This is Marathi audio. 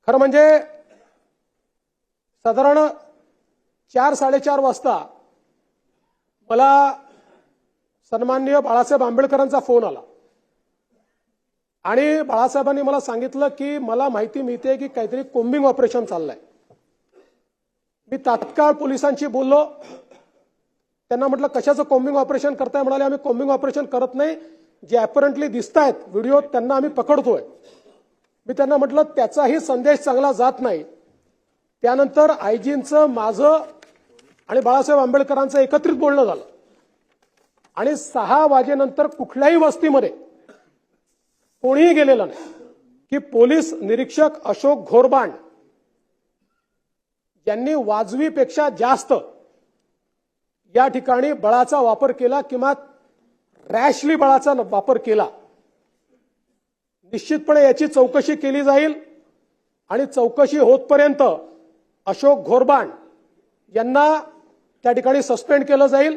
खरं म्हणजे साधारण 4-4:30 वाजता मला सन्माननीय बाळासाहेब आंबेडकरांचा फोन आला आणि बाळासाहेबांनी मला सांगितलं की मला माहिती मिळते की काहीतरी कोम्बिंग ऑपरेशन चाललंय। मी तात्काळ पोलिसांशी बोललो, त्यांना म्हटलं कशाचं कोम्बिंग ऑपरेशन करताय? म्हणाले आम्ही कोम्बिंग ऑपरेशन करत नाही, जे अपॅरंटली दिसतायत व्हिडिओ त्यांना आम्ही पकडतोय। मी त्यांना म्हटलं त्याचाही संदेश चांगला जात नाही। त्यानंतर आयजींचं माझं आणि बाळासाहेब आंबेडकरांचं एकत्रित बोलणं झालं आणि 6 वाजेनंतर कुठल्याही वस्तीमध्ये कोणीही गेलेलं नाही की पोलीस निरीक्षक अशोक घोरबांड यांनी वाजवीपेक्षा जास्त या ठिकाणी बळाचा वापर केला किंवा रॅशली बळाचा वापर केला। निश्चितपणे याची चौकशी केली जाईल आणि चौकशी होतपर्यंत अशोक घोरबांड यांना त्या ठिकाणी सस्पेंड केलं जाईल।